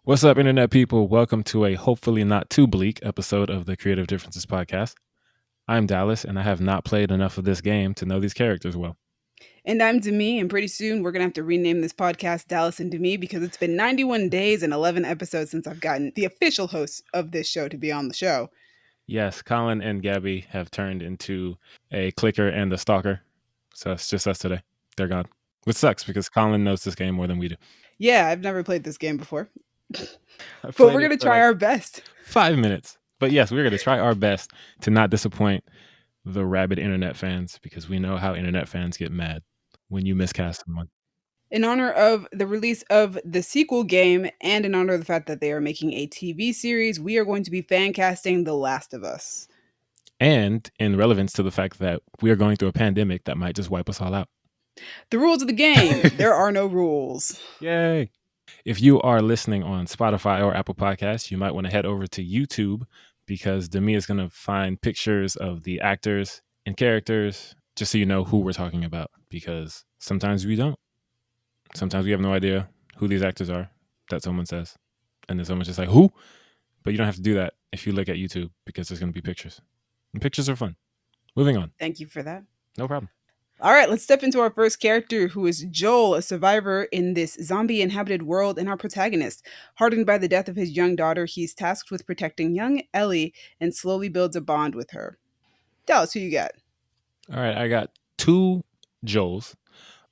What's up, Internet people? Welcome to a hopefully not too bleak episode of the Creative Differences Podcast. I'm Dallas, and I have not played enough of this game to know these characters well. And I'm Demi, and pretty soon we're going to have to rename this podcast Dallas and Demi because it's been 91 days and 11 episodes since I've gotten the official host of this show to be on the show. Yes, Colin and Gabby have turned into a clicker and a stalker. So it's just us today. They're gone. Which sucks because Colin knows this game more than we do. Yeah, I've never played this game before. But we're going to try our best. 5 minutes. But yes, we're going to try our best to not disappoint the rabid internet fans because we know how internet fans get mad when you miscast someone. In honor of the release of the sequel game and in honor of the fact that they are making a TV series, we are going to be fancasting The Last of Us. And in relevance to the fact that we are going through a pandemic that might just wipe us all out. The rules of the game. There are no rules. Yay. If you are listening on Spotify or Apple Podcasts, you might want to head over to YouTube because Demi is going to find pictures of the actors and characters just so you know who we're talking about, because sometimes we don't. Sometimes we have no idea who these actors are that someone says. And then someone's just like, who? But you don't have to do that if you look at YouTube because there's going to be pictures. And pictures are fun. Moving on. Thank you for that. No problem. All right, let's step into our first character, who is Joel, a survivor in this zombie-inhabited world and our protagonist. Hardened by the death of his young daughter, he's tasked with protecting young Ellie and slowly builds a bond with her. Dallas, who you got? All right, I got two Joels.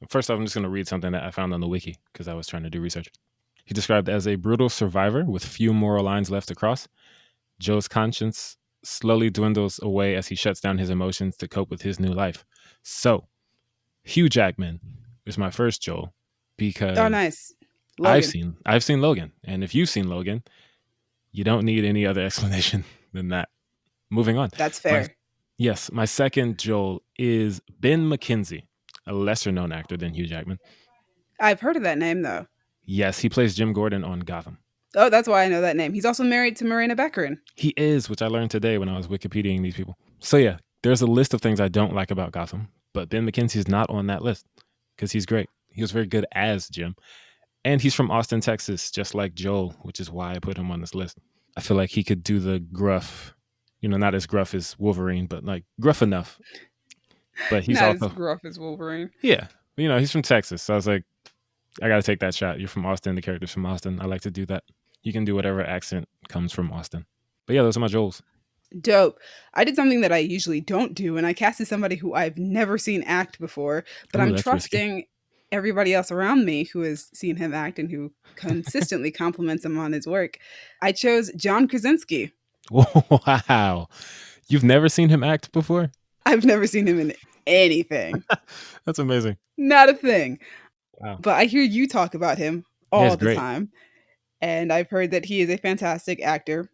First off, I'm just going to read something that I found on the wiki because I was trying to do research. He described as a brutal survivor with few moral lines left to cross. Joe's conscience slowly dwindles away as he shuts down his emotions to cope with his new life. So, Hugh Jackman is my first Joel because nice. Logan. I've seen Logan, and if you've seen Logan, you don't need any other explanation than that. Moving on. That's fair. My second Joel is Ben McKenzie, a lesser known actor than Hugh Jackman. I've heard of that name though. Yes, he plays Jim Gordon on Gotham. Oh, that's why I know that name. He's also married to Marina Baccarin. He is, which I learned today when I was Wikipediaing these people. So yeah, there's a list of things I don't like about Gotham, but Ben McKenzie is not on that list because he's great. He was very good as Jim. And he's from Austin, Texas, just like Joel, which is why I put him on this list. I feel like he could do the gruff, not as gruff as Wolverine, but like gruff enough. But he's not also as gruff as Wolverine. Yeah. He's from Texas. So I was like, I got to take that shot. You're from Austin. The character's from Austin. I like to do that. You can do whatever accent comes from Austin. But yeah, those are my Joels. Dope. I did something that I usually don't do, and I casted somebody who I've never seen act before, but I'm trusting everybody else around me who has seen him act and who consistently compliments him on his work. I chose John Krasinski. Wow. You've never seen him act before? I've never seen him in anything. That's amazing. Not a thing. Wow. But I hear you talk about him all the time. And I've heard that he is a fantastic actor.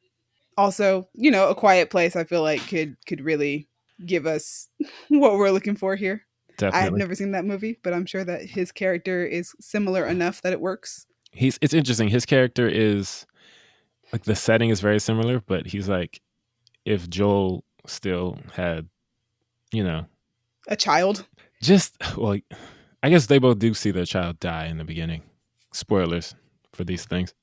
Also, A Quiet Place, I feel like could really give us what we're looking for here. Definitely. I've never seen that movie, but I'm sure that his character is similar enough that it works. It's interesting. His character is like, the setting is very similar, but he's like, if Joel still had, a child. I guess they both do see their child die in the beginning. Spoilers for these things.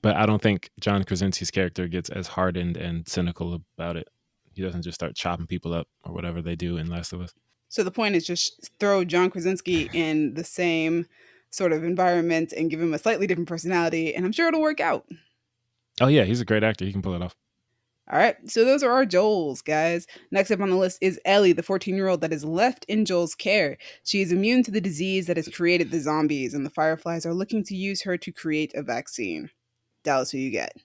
But I don't think John Krasinski's character gets as hardened and cynical about it. He doesn't just start chopping people up or whatever they do in Last of Us. So the point is just throw John Krasinski in the same sort of environment and give him a slightly different personality, and I'm sure it'll work out. Oh yeah, he's a great actor. He can pull it off. All right, so those are our Joels, guys. Next up on the list is Ellie, the 14-year-old that is left in Joel's care. She is immune to the disease that has created the zombies, and the Fireflies are looking to use her to create a vaccine. Dallas, who you get?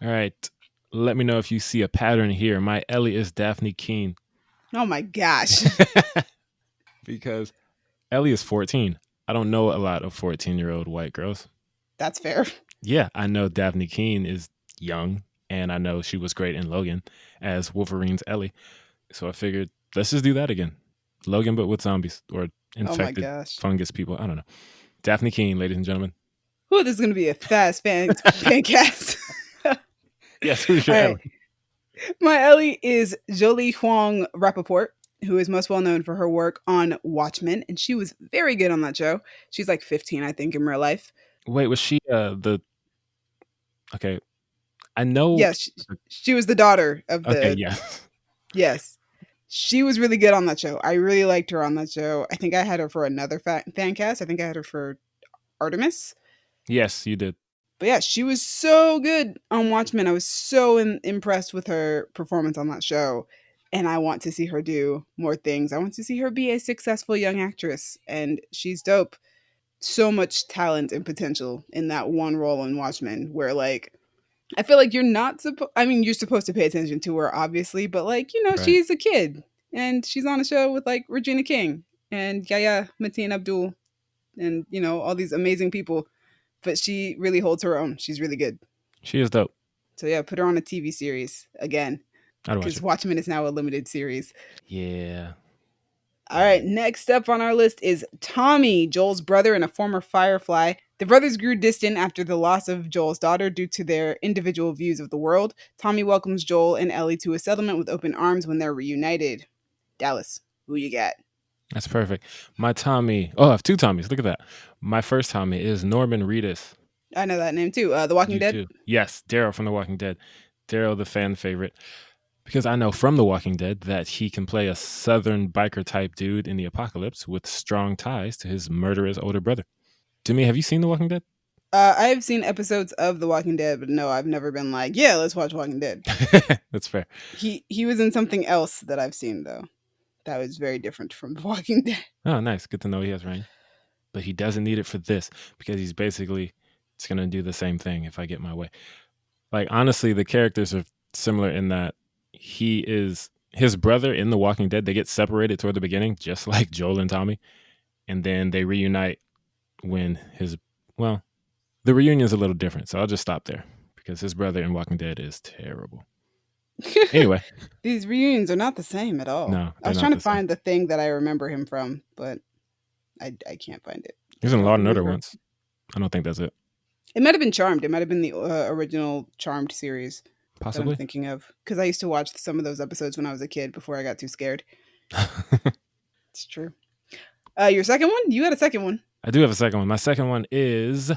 All right, let me know if you see a pattern here. My Ellie is Daphne Keane. Oh my gosh. Because Ellie is 14. I don't know a lot of 14-year-old white girls. That's fair. Yeah, I know Daphne Keane is young, and I know she was great in Logan as Wolverine's Ellie. So I figured, let's just do that again. Logan, but with zombies or infected fungus people. I don't know. Daphne Keane, ladies and gentlemen. Ooh, this is going to be a fast fan cast. Yes, who's your Ellie? My Ellie is Jolie Hoang-Rappaport, who is most well known for her work on Watchmen, and she was very good on that show. She's like 15, I think, in real life. Wait, was she the Okay, I know. Yes, she was the daughter of Okay, the. yeah. Yes, she was really good on that show. I really liked her on that show. I think I had her for another fan cast. I think I had her for Artemis. Yes, you did. But yeah, she was so good on Watchmen. I was so impressed with her performance on that show. And I want to see her do more things. I want to see her be a successful young actress. And she's dope. So much talent and potential in that one role in Watchmen, where like I feel like you're not supposed. I mean, you're supposed to pay attention to her, obviously, but like Right. she's a kid and she's on a show with like Regina King and Yaya Mateen Abdul and all these amazing people. But she really holds her own. She's really good. She is dope. So yeah, put her on a TV series again I'd watch because it. Watchmen is now a limited series. Yeah. All right, next up on our list is Tommy, Joel's brother and a former Firefly. The brothers grew distant after the loss of Joel's daughter due to their individual views of the world. Tommy welcomes Joel and Ellie to a settlement with open arms when they're reunited. Dallas, who you got? That's perfect. My Tommy. Oh, I have two Tommies. Look at that. My first Tommy is Norman Reedus. I know that name too. The Walking You Dead. too. Yes, Daryl from The Walking Dead. Daryl, the fan favorite. Because I know from The Walking Dead that he can play a southern biker type dude in the apocalypse with strong ties to his murderous older brother. Jimmy, have you seen The Walking Dead? I've seen episodes of The Walking Dead, but no, I've never been like, yeah, let's watch Walking Dead. That's fair. He was in something else that I've seen though. That was very different from The Walking Dead. Oh, nice. Good to know he has range. But he doesn't need it for this because he's basically it's going to do the same thing if I get my way. Like, honestly, the characters are similar in that he is his brother in The Walking Dead. They get separated toward the beginning, just like Joel and Tommy. And then they reunite when well, the reunion's a little different. So I'll just stop there because his brother in Walking Dead is terrible. Anyway, These reunions are not the same at all. no, I they're was not trying to the same. find the thing that I remember him from, but I can't find it. He was I in don't Law and Order remember. once. I don't think that's it. It might have been Charmed. It might have been the original Charmed series that I'm Possibly. thinking of because I used to watch some of those episodes when I was a kid before I got too scared. It's true. Your second one? You had a second one. I do have a second one. My second one is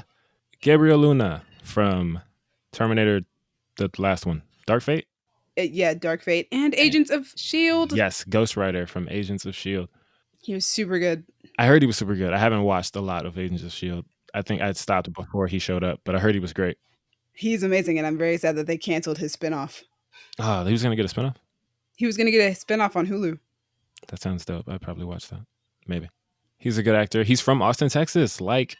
Gabriel Luna from Terminator, the last one, Dark Fate. Yeah, Dark Fate and And Agents of Shield. yes, Ghost Rider from Agents of Shield. He was super good. I heard he was super good. I haven't watched a lot of Agents of Shield. I think I'd stopped before he showed up, but I heard he was great. He's amazing, and I'm very sad that they canceled his spinoff. Oh, he was gonna get a spinoff. He was going to get a spinoff on Hulu. That sounds dope. I'd probably watch that. Maybe. He's a good actor. He's from Austin, Texas, like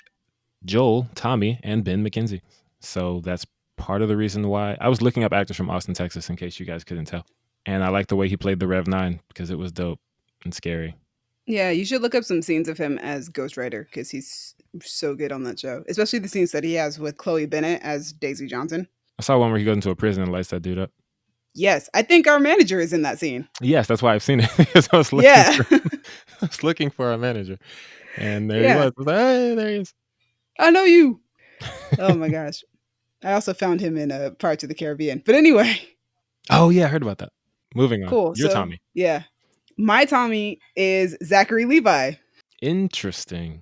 Joel, Tommy, and Ben McKenzie. So that's part of the reason why I was looking up actors from Austin, Texas, in case you guys couldn't tell. And I like the way he played the Rev 9 because it was dope and scary. Yeah, you should look up some scenes of him as Ghost Rider because he's so good on that show, especially the scenes that he has with Chloe Bennett as Daisy Johnson. I saw one where he goes into a prison and lights that dude up. Yes, I think our manager is in that scene. Yes, that's why I've seen it. Because I was looking Yeah, for, I was looking for our manager. And there he yeah, was. I was like, hey, there he is. I know you. Oh my gosh. I also found him in Pirates of the Caribbean. But anyway, Oh, yeah, I heard about that. Moving on. cool. You're So, Tommy. yeah, my Tommy is Zachary Levi. Interesting.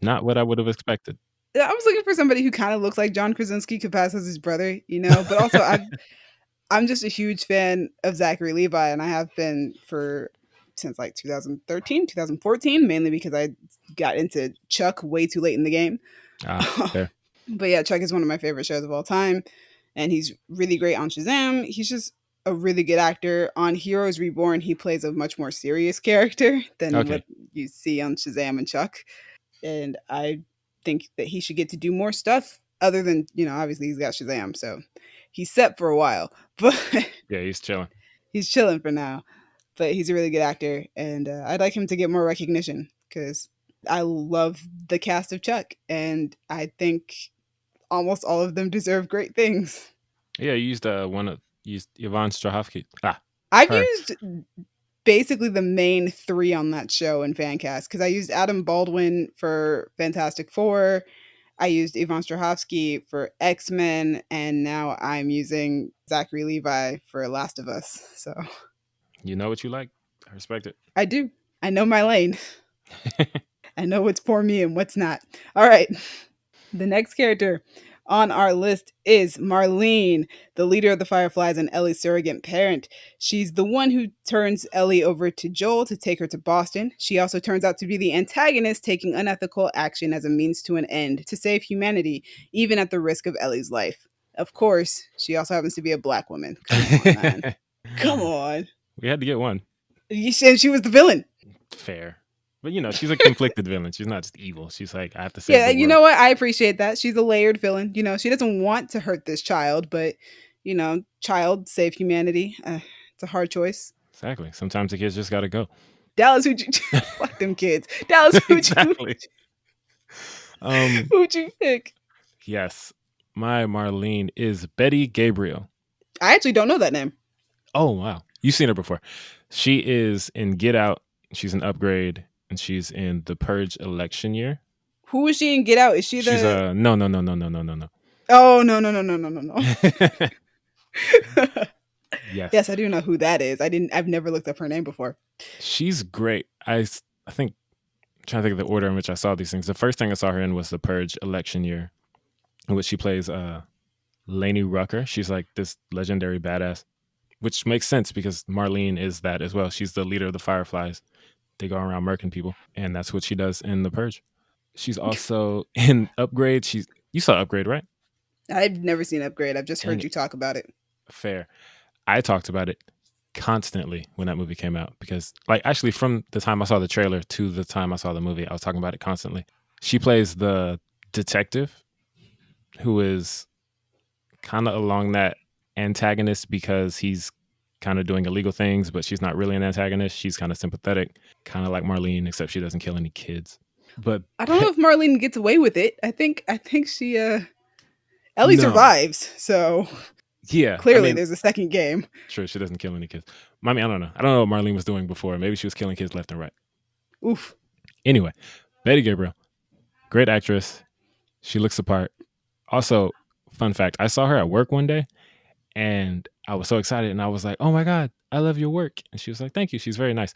Not what I would have expected. I was looking for somebody who kind of looks like John Krasinski could pass as his brother, but also I'm just a huge fan of Zachary Levi, and I have been for since like 2013, 2014, mainly because I got into Chuck way too late in the game. Fair. But yeah, Chuck is one of my favorite shows of all time, and he's really great on Shazam. He's just a really good actor. On Heroes Reborn, he plays a much more serious character than what Okay. you see on Shazam and Chuck. And I think that he should get to do more stuff other than, obviously he's got Shazam, so he's set for a while. But Yeah, he's chilling. he's chilling for now. But he's a really good actor, and I'd like him to get more recognition because I love the cast of Chuck, and I think almost all of them deserve great things. Yeah, you used used Yvonne Strahovski. I've Her. used basically the main three on that show in Fancast because I used Adam Baldwin for Fantastic Four, I used Yvonne Strahovski for X-Men, and now I'm using Zachary Levi for Last of Us. So You know what you like. I respect it. I do. I know my lane. I know what's for me and what's not. All right. The next character, On our list is Marlene, the leader of the Fireflies and Ellie's surrogate parent. She's the one who turns Ellie over to Joel to take her to Boston. She also turns out to be the antagonist, taking unethical action as a means to an end to save humanity, even at the risk of Ellie's life. Of course, she also happens to be a black woman. Come on, man. Come on. We had to get one. You said she was the villain. Fair. But she's a conflicted villain. She's not just evil. She's like, I have to save Yeah, the you world. know what? I appreciate that. She's a layered villain. She doesn't want to hurt this child, but child save humanity. It's a hard choice. Exactly. Sometimes the kids just gotta go. Dallas, who'd you fuck them kids? Dallas, Exactly. Who'd you pick? Yes, my Marlene is Betty Gabriel. I actually don't know that name. Oh wow, you've seen her before. She is in Get Out. She's an upgrade, and she's in The Purge election year. Who is she in Get Out? Is she She's the? No. Oh no. Yes. Yes, I do know who that is. I've never looked up her name before. She's great. I think I'm trying to think of the order in which I saw these things. The first thing I saw her in was The Purge election year, in which she plays Lainey Rucker. She's like this legendary badass, which makes sense because Marlene is that as well. She's the leader of the Fireflies. They go around murking people, and that's what she does in The Purge. She's also in Upgrade. You saw Upgrade, right? I've never seen Upgrade. I've just heard you talk about it. Fair. I talked about it constantly when that movie came out because, like, actually from the time I saw the trailer to the time I saw the movie, I was talking about it constantly. She plays the detective who is kind of along that antagonist because he's kind of doing illegal things, but she's not really an antagonist. She's kind of sympathetic, kind of like Marlene, except she doesn't kill any kids. But I don't know if Marlene gets away with it. I think she Ellie survives, so yeah, clearly there's a second game. Sure, she doesn't kill any kids. I mean, I don't know. I don't know what Marlene was doing before. Maybe she was killing kids left and right. Oof. Anyway, Betty Gabriel, great actress. She looks the part. Also, fun fact, I saw her at work one day and I was so excited and I was like, oh my God, I love your work. And she was like, thank you. She's very nice.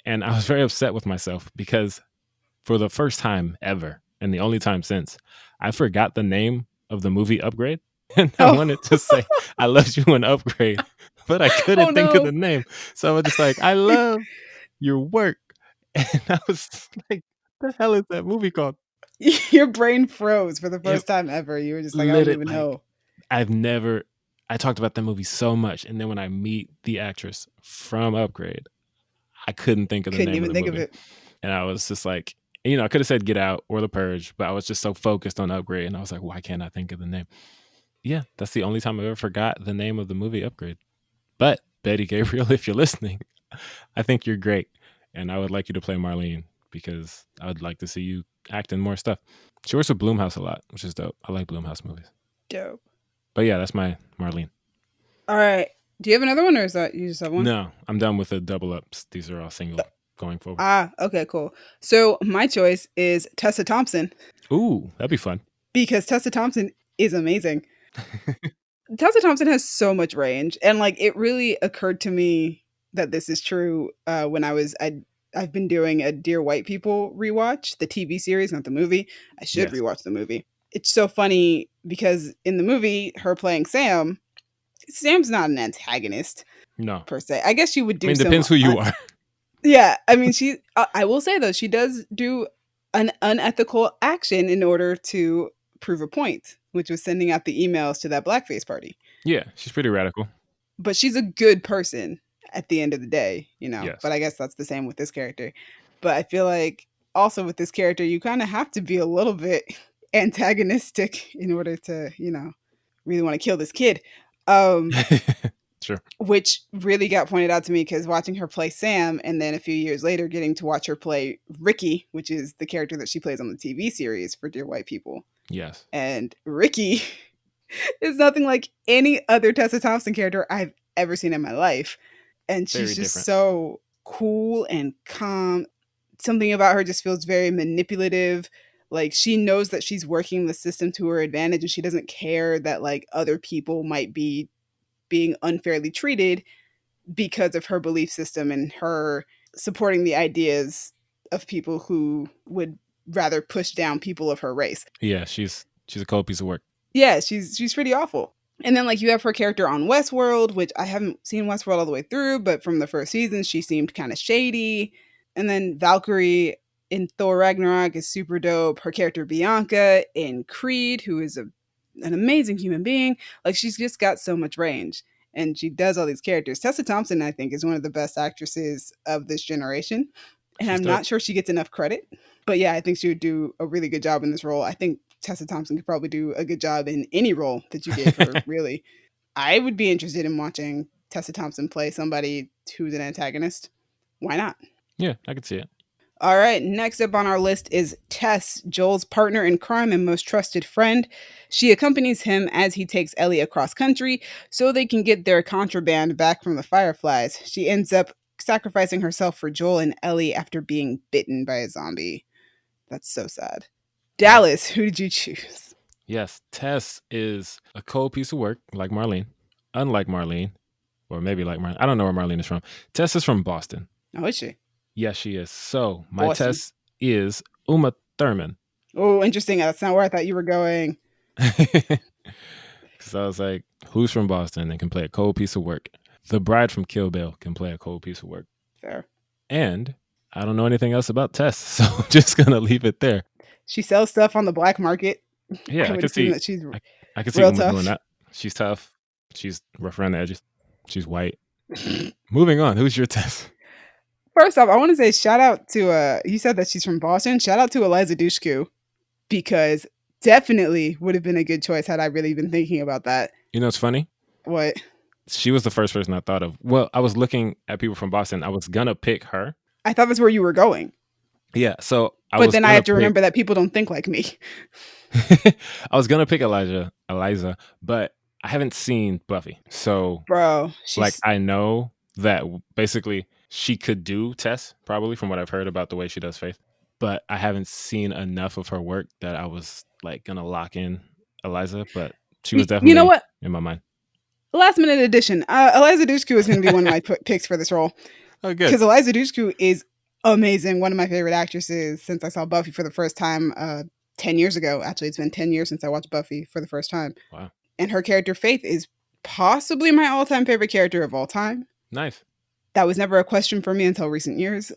And I was very upset with myself because for the first time ever, and the only time since, I forgot the name of the movie Upgrade. And I wanted to say, I loved you in Upgrade, but I couldn't think of the name. So I was just like, I love your work. And I was like, the hell is that movie called? Your brain froze for the first time ever. You were just like, I don't even know. I talked about that movie so much. And then when I meet the actress from Upgrade, I couldn't think of the name of the movie. And I was just like, I could have said Get Out or The Purge, but I was just so focused on Upgrade. And I was like, why can't I think of the name? Yeah, that's the only time I ever forgot the name of the movie Upgrade. But Betty Gabriel, if you're listening, I think you're great. And I would like you to play Marlene because I would like to see you act in more stuff. She works with Blumhouse a lot, which is dope. I like Blumhouse movies. Dope. But yeah, that's my Marlene. All right. Do you have another one or is that you just have one? No, I'm done with the double ups. These are all single going forward. Okay, cool. So my choice is Tessa Thompson. Ooh, that'd be fun. Because Tessa Thompson is amazing. Tessa Thompson has so much range. And it really occurred to me that this is true when I've been doing a Dear White People rewatch, the TV series, not the movie. I should rewatch the movie. It's so funny because in the movie, her playing Sam's not an antagonist. No. Per se. I guess she would do it depends who you are. Yeah. I mean, I will say though, she does do an unethical action in order to prove a point, which was sending out the emails to that blackface party. Yeah, she's pretty radical. But she's a good person at the end of the day, Yes. But I guess that's the same with this character. But I feel like also with this character, you kind of have to be a little bit antagonistic in order to, really want to kill this kid. Sure. Which really got pointed out to me because watching her play Sam and then a few years later getting to watch her play Ricky, which is the character that she plays on the TV series for Dear White People. Yes. And Ricky is nothing like any other Tessa Thompson character I've ever seen in my life. And she's just so cool and calm. Something about her just feels very manipulative. Like she knows that she's working the system to her advantage and she doesn't care that other people might be being unfairly treated because of her belief system and her supporting the ideas of people who would rather push down people of her race. Yeah, she's a cold piece of work. Yeah, she's pretty awful. And then like you have her character on Westworld, which I haven't seen Westworld all the way through, but from the first season, she seemed kind of shady. And then Valkyrie in Thor Ragnarok is super dope. Her character Bianca in Creed, who is an amazing human being, like she's just got so much range. And she does all these characters. Tessa Thompson, I think, is one of the best actresses of this generation. And She's I'm dope. not sure she gets enough credit. But yeah, I think she would do a really good job in this role. I think Tessa Thompson could probably do a good job in any role that you gave her, really. I would be interested in watching Tessa Thompson play somebody who's an antagonist. Why not? Yeah, I can see it. All right, next up on our list is Tess, Joel's partner in crime and most trusted friend. She accompanies him as he takes Ellie across country so they can get their contraband back from the Fireflies. She ends up sacrificing herself for Joel and Ellie after being bitten by a zombie. That's so sad. Yeah. Dallas, who did you choose? Yes, Tess is a cold piece of work, like Marlene. Unlike Marlene, or maybe like Marlene. I don't know where Marlene is from. Tess is from Boston. Oh, is she? Yes, she is. So my Boston. Tess is Uma Thurman. Oh, interesting. That's not where I thought you were going. Because I was like, who's from Boston and can play a cold piece of work? The bride from Kill Bill can play a cold piece of work. Fair. And I don't know anything else about Tess, so I'm just going to leave it there. She sells stuff on the black market. Yeah, I would assume that she's I can see real Uma doing tough. that. She's tough. She's rough around the edges. She's white. Moving on. Who's your Tess? First off, I want to say shout out to you said that she's from Boston. Shout out to Eliza Dushku, because definitely would have been a good choice had I really been thinking about that. You know, it's funny. What? She was the first person I thought of. Well, I was looking at people from Boston. I was gonna pick her. I thought that's where you were going. Yeah, so But then I have to remember that people don't think like me. I was gonna pick Eliza, but I haven't seen Buffy. So Bro, like I know that basically she could do Tess, probably from what I've heard about the way she does Faith. But I haven't seen enough of her work that I was like gonna lock in Eliza, but she was definitely, you know what? In my mind. Last minute addition. Eliza Dushku is going to be one of my picks for this role. Oh, good. Because Eliza Dushku is amazing. One of my favorite actresses since I saw Buffy for the first time 10 years ago. Actually, it's been 10 years since I watched Buffy for the first time. Wow. And her character, Faith, is possibly my all-time favorite character of all time. Nice. That was never a question for me until recent years.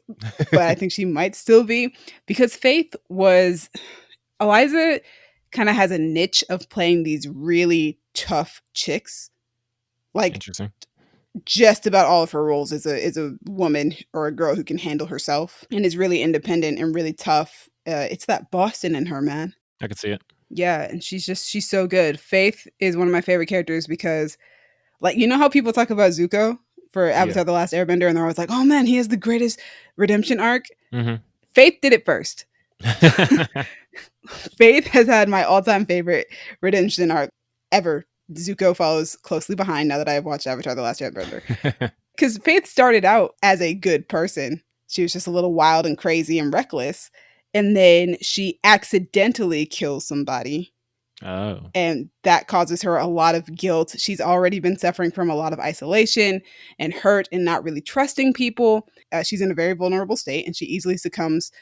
But I think she might still be. Because Faith was... Eliza kind of has a niche of playing these really tough chicks. Like, interesting. Just about all of her roles is a woman or a girl who can handle herself and is really independent and really tough. It's that Boston in her, man. I could see it. Yeah, and she's so good. Faith is one of my favorite characters because, like, you know how people talk about Zuko for Avatar: The Last Airbender, and they're always like, "Oh man, he has the greatest redemption arc." Mm-hmm. Faith did it first. Faith has had my all-time favorite redemption arc ever. Zuko follows closely behind now that I have watched Avatar: The Last Airbender. Because Faith started out as a good person. She was just a little wild and crazy and reckless. And then she accidentally kills somebody. Oh. And that causes her a lot of guilt. She's already been suffering from a lot of isolation and hurt and not really trusting people. She's in a very vulnerable state, and she easily succumbs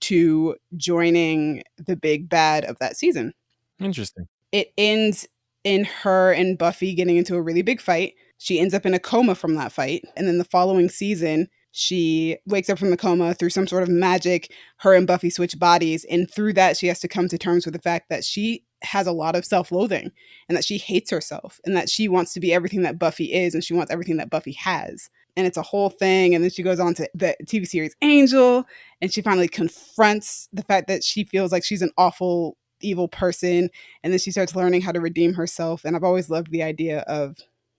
to joining the big bad of that season. Interesting. It ends in her and Buffy getting into a really big fight. She ends up in a coma from that fight. And then the following season, she wakes up from the coma through some sort of magic. Her and Buffy switch bodies. And through that, she has to come to terms with the fact that she has a lot of self-loathing and that she hates herself and that she wants to be everything that Buffy is and she wants everything that Buffy has. And it's a whole thing. And then she goes on to the TV series Angel, and she finally confronts the fact that she feels like she's an awful, evil person. And then she starts learning how to redeem herself. And I've always loved the idea of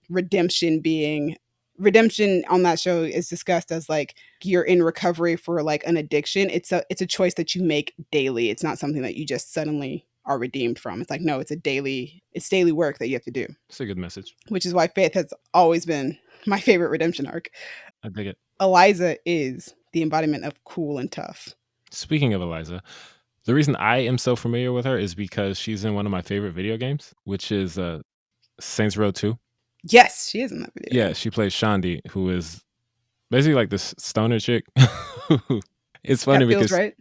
redemption on that show is discussed as like you're in recovery for like an addiction. It's a choice that you make daily. It's not something that you just suddenly are redeemed from. It's like, no, it's daily work that you have to do. It's a good message. Which is why Faith has always been my favorite redemption arc. I dig it. Eliza is the embodiment of cool and tough. Speaking of Eliza, the reason I am so familiar with her is because she's in one of my favorite video games, which is Saints Row 2. Yes, she is in that video. Yeah, she plays Shandi, who is basically like this stoner chick. It's funny because right?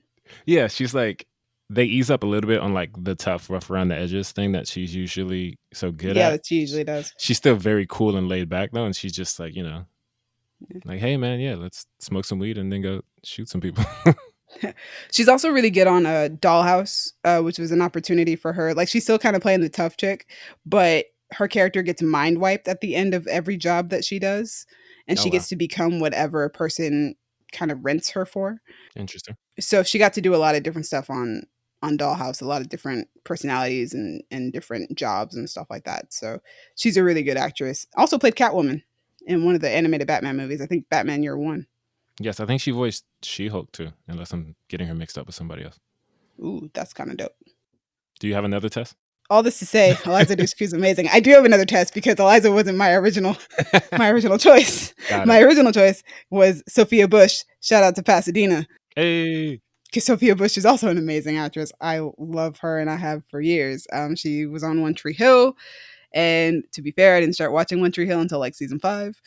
Yeah, she's like they ease up a little bit on like the tough, rough around the edges thing that she's usually so good Yeah, at. that she usually does. She's still very cool and laid back though, and she's just like, Yeah. like, hey man, yeah, let's smoke some weed and then go shoot some people. She's also really good on Dollhouse, which was an opportunity for her. Like she's still kind of playing the tough chick, but her character gets mind wiped at the end of every job that she does, and Oh she wow, gets to become whatever a person kind of rents her for. interesting. So she got to do a lot of different stuff on Dollhouse, a lot of different personalities and different jobs and stuff like that. So she's a really good actress. Also played Catwoman in one of the animated Batman movies. I think Batman Year One. Yes, I think she voiced She-Hulk too, unless I'm getting her mixed up with somebody else. Ooh, that's kind of dope. Do you have another test? All this to say, Eliza Dushku's amazing. I do have another test because Eliza wasn't my original choice. Got My it. original choice was Sophia Bush. Shout out to Pasadena. Hey, Because Sophia Bush is also an amazing actress. I love her and I have for years. She was on One Tree Hill. And to be fair, I didn't start watching One Tree Hill until like season 5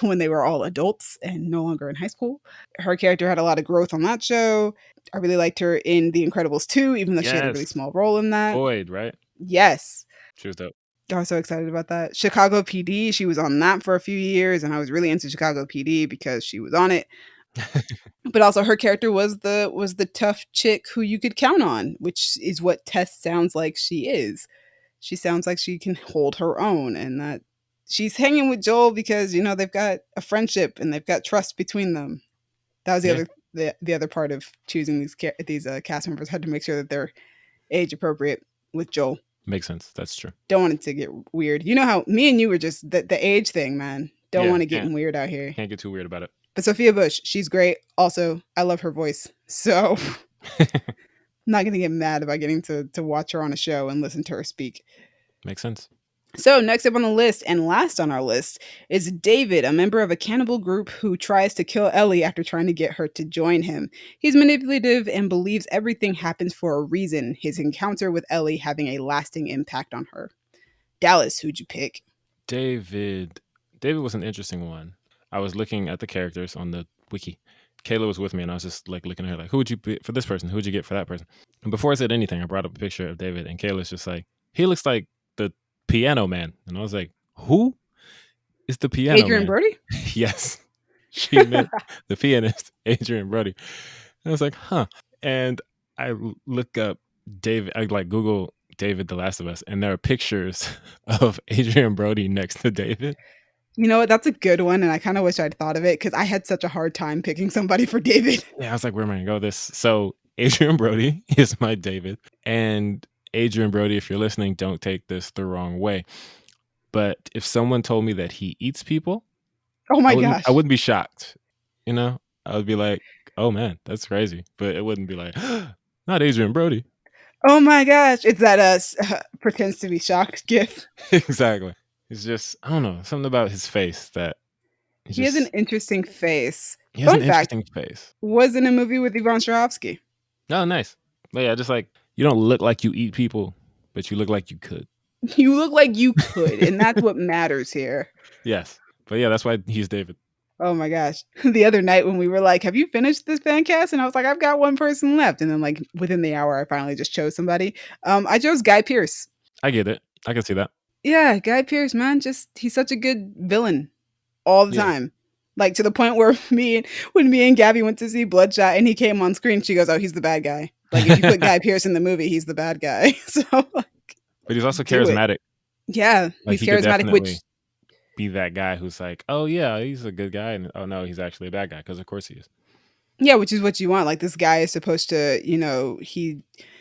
when they were all adults and no longer in high school. Her character had a lot of growth on that show. I really liked her in The Incredibles 2, even though she had a really yes, small role in that. Boyd, right? Yes. She was dope. I was so excited about that. Chicago PD, she was on that for a few years, and I was really into Chicago PD because she was on it. But also her character was the tough chick who you could count on, which is what Tess sounds like she is. She sounds like she can hold her own and that she's hanging with Joel because they've got a friendship and they've got trust between them. That was Yeah, the other part of choosing these cast members. Had to make sure that they're age appropriate with Joel. makes sense. That's true. Don't want it to get weird. You know how me and you were just the age thing, man. Don't Yeah, want it getting weird out here. can't get too weird about it. But Sophia Bush, she's great. Also, I love her voice. So I'm not gonna get mad about getting to watch her on a show and listen to her speak. Makes sense. So, next up on the list and last on our list is David, a member of a cannibal group who tries to kill Ellie after trying to get her to join him. He's manipulative and believes everything happens for a reason, his encounter with Ellie having a lasting impact on her. Dallas, who'd you pick? David. David was an interesting one. I was looking at the characters on the wiki. Kayla was with me, and I was just like looking at her, like, who would you pick for this person? Who would you get for that person? And before I said anything, I brought up a picture of David, and Kayla's just like, he looks like the Piano Man, and I was like, who is the Piano Adrian Man? Brody? Yes, she meant the pianist, Adrian Brody. And I was like, huh. And I look up David. I like Google David, The Last of Us, and there are pictures of Adrian Brody next to David. You know what? That's a good one, and I kind of wish I'd thought of it because I had such a hard time picking somebody for David. Yeah, I was like, where am I gonna go with this? So Adrian Brody is my David. And Adrian Brody, if you're listening, don't take this the wrong way. But if someone told me that he eats people, Oh I my wouldn't I gosh. wouldn't be shocked. I would be like, oh man, that's crazy. But it wouldn't be like, not Adrian Brody. Oh my gosh. It's that pretends to be shocked gif. Exactly. It's just, I don't know, something about his face that he He has an just interesting face. he has an Fun fact, interesting face. was in a movie with Yvonne Strahovski. Oh, nice. But yeah, just like you don't look like you eat people, but you look like you could. You look like you could, and that's what matters here. Yes. But yeah, that's why he's David. Oh my gosh. The other night when we were like, have you finished this Fancast? And I was like, I've got one person left. And then like within the hour, I finally just chose somebody. I chose Guy Pearce. I get it. I can see that. Yeah, Guy Pearce, man, he's such a good villain all the Yeah. time. Like to the point where when me and Gabby went to see Bloodshot and he came on screen, she goes, "Oh, he's the bad guy." Like if you put Guy Pearce in the movie, he's the bad guy. So like, But he's also do it. charismatic. Yeah, Like he's he could charismatic, which definitely be that guy who's like, oh yeah, he's a good guy, and oh no, he's actually a bad guy because of course he is. yeah, which is what you want. Like this guy is supposed to, he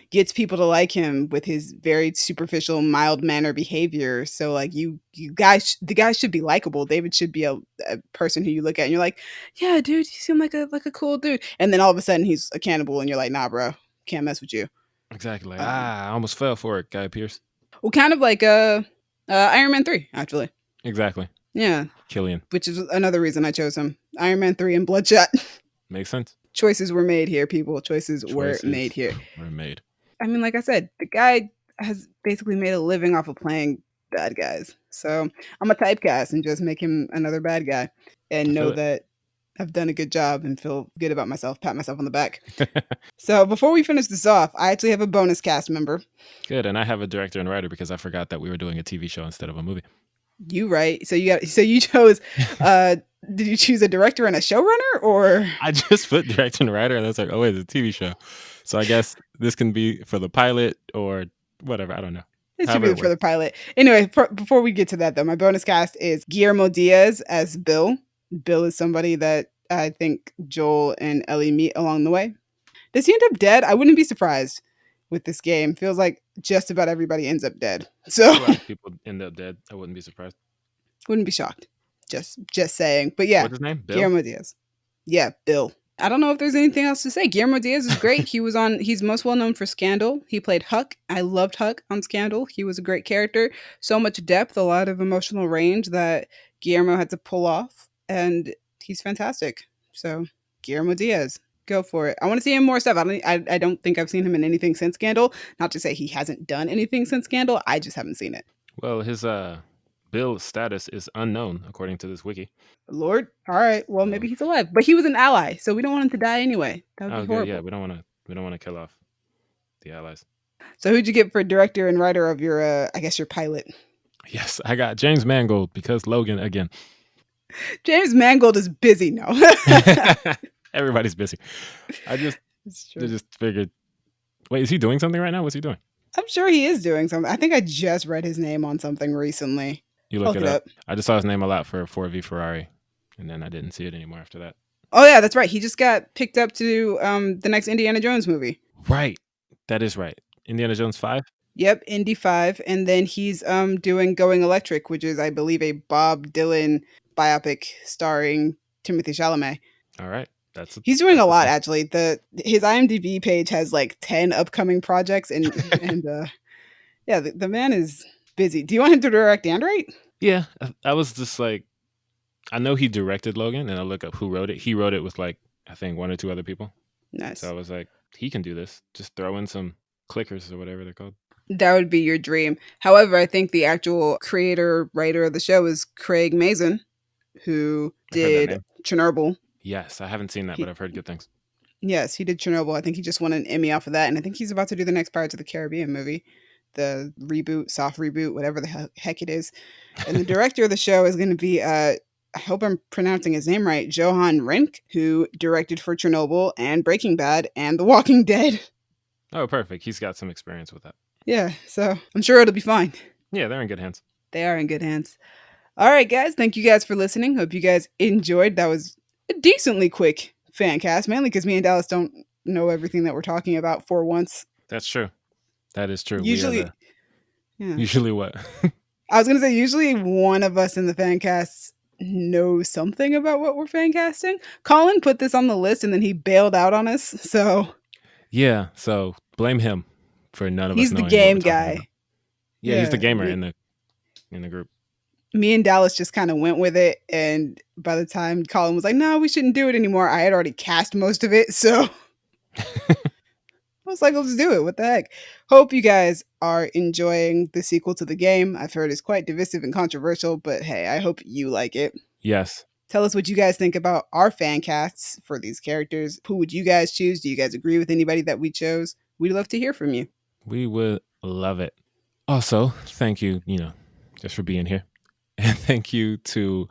gets people to like him with his very superficial, mild manner behavior. So like you guys, the guy should be likable. David should be a person who you look at and you're like, yeah, dude, you seem like a cool dude. And then all of a sudden he's a cannibal and you're like, nah, bro, can't mess with you. Exactly. Like, Um, I almost fell for it, Guy Pearce. well, kind of like Iron Man 3, actually. Exactly. Yeah, Killian. which is another reason I chose him. Iron Man 3 and Bloodshot. Makes sense. Choices were made here, people. Choices were Choices made here. were made. I mean, like I said, the guy has basically made a living off of playing bad guys. So I'm a typecast and just make him another bad guy I and feel know it. that I've done a good job and feel good about myself, pat myself on the back. So before we finish this off, I actually have a bonus cast member. Good, and I have a director and writer because I forgot that we were doing a TV show instead of a movie. You right. So you chose did you choose a director and a showrunner, or I just put director and writer and I was like, oh wait, it's a TV show. So I guess this can be for the pilot or whatever. I don't know. it should However be it for works. the pilot. Anyway, before we get to that though, my bonus cast is Guillermo Diaz as Bill. Bill is somebody that I think Joel and Ellie meet along the way. Does he end up dead? I wouldn't be surprised with this game. Feels like just about everybody ends up dead. So A lot of people end up dead. I wouldn't be surprised. wouldn't be shocked. Just saying. But yeah, What's his name? Bill? Guillermo Diaz. Yeah, Bill. I don't know if there's anything else to say. Guillermo Diaz is great. He's most well known for Scandal. He played Huck. I loved Huck on Scandal. He was a great character. So much depth, a lot of emotional range that Guillermo had to pull off. And he's fantastic. So Guillermo Diaz, go for it. I want to see him more stuff. I don't think I've seen him in anything since Scandal. Not to say he hasn't done anything since Scandal. I just haven't seen it. Well, his Bill status is unknown according to this wiki. Lord, all right. Well, So, maybe he's alive, but he was an ally, so we don't want him to die anyway. That would be good. Yeah, horrible. we don't want to kill off the allies. So, who'd you get for director and writer of your, I guess, your pilot? Yes, I got James Mangold because Logan again. James Mangold is busy now. Everybody's busy. I just figured. Wait, is he doing something right now? What's he doing? I'm sure he is doing something. I think I just read his name on something recently. You look it up. I just saw his name a lot for 4v Ferrari, and then I didn't see it anymore after that. Oh yeah, that's right. He just got picked up to do the next Indiana Jones movie. Right, that is right. Indiana Jones 5. Yep, Indy 5, and then he's doing Going Electric, which is, I believe, a Bob Dylan biopic starring Timothée Chalamet. All right. He's doing a lot, actually. His IMDb page has like 10 upcoming projects, and yeah, the man is busy. Do you want him to direct Android? Yeah, I was just like, I know he directed Logan, and I look up who wrote it. He wrote it with like, I think 1 or 2 other people. Nice. So I was like, he can do this. Just throw in some clickers or whatever they're called. That would be your dream. However, I think the actual creator, writer of the show is Craig Mazin, who did Chernobyl. Yes, I haven't seen that, but I've heard good things. Yes, he did Chernobyl. I think he just won an Emmy off of that, and I think he's about to do the next Pirates of the Caribbean movie, the reboot, soft reboot, whatever the heck it is. And the director of the show is going to be, I hope I'm pronouncing his name right, Johan Renck, who directed for Chernobyl and Breaking Bad and The Walking Dead. Oh, perfect. He's got some experience with that. Yeah, so I'm sure it'll be fine. Yeah, they're in good hands. They are in good hands. All right, guys. Thank you guys for listening. Hope you guys enjoyed. That was a decently quick Fancast, mainly because me and Dallas don't know everything that we're talking about for once. That's true. That is true. Usually what? I was going to say, usually one of us in the Fancast knows something about what we're Fancasting. Colin put this on the list and then he bailed out on us. So yeah, so blame him for none of us knowing. He's the game guy. Yeah, he's the gamer in the group. Me and Dallas just kind of went with it, and by the time Colin was like, no, we shouldn't do it anymore, I had already cast most of it, so I was like, let's do it. What the heck? Hope you guys are enjoying the sequel to the game. I've heard it's quite divisive and controversial, but hey, I hope you like it. Yes. Tell us what you guys think about our fan casts for these characters. Who would you guys choose? Do you guys agree with anybody that we chose? We'd love to hear from you. We would love it. Also, thank you, just for being here. And thank you to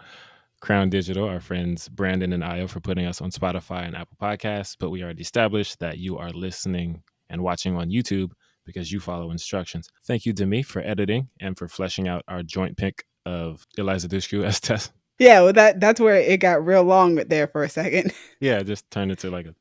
Crown Digital, our friends Brandon and Io, for putting us on Spotify and Apple Podcasts. But we already established that you are listening and watching on YouTube because you follow instructions. Thank you, Demi, for editing and for fleshing out our joint pick of Eliza Dushku as Tess. Yeah, well, that's where it got real long there for a second. Yeah, it just turned into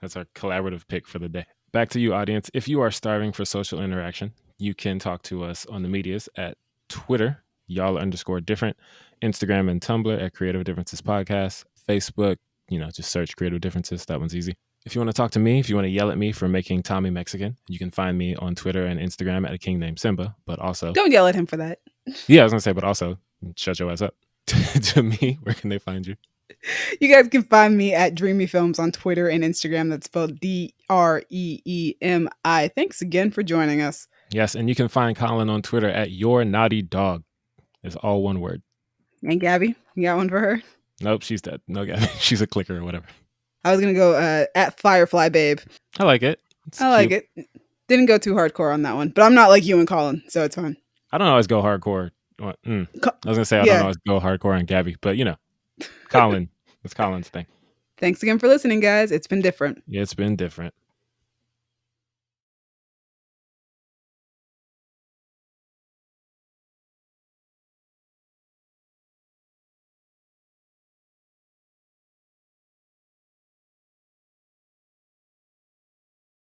that's our collaborative pick for the day. Back to you, audience. If you are starving for social interaction, you can talk to us on the medias at Twitter, y'all_different, Instagram and Tumblr at Creative Differences Podcast, Facebook, just search Creative Differences. That one's easy. If you want to talk to me, if you want to yell at me for making Tommy Mexican, you can find me on Twitter and Instagram at a king named Simba, but also... Don't yell at him for that. Yeah, I was going to say, but also, shut your ass up. To me, where can they find you? You guys can find me at Dreamy Films on Twitter and Instagram. That's spelled DREEMI. Thanks again for joining us. Yes, and you can find Colin on Twitter at Your Naughty Dog. It's all one word. And Gabby, you got one for her? Nope, she's dead. No, she's a clicker or whatever. I was gonna go at Firefly Babe. I like it. It's I like cute. it. Didn't go too hardcore on that one, but I'm not like you and Colin, so it's fine. I don't always go hardcore. I was gonna say I don't always go hardcore on Gabby, but Colin, it's Colin's thing. Thanks again for listening, guys. It's been different. Yeah, it's been different.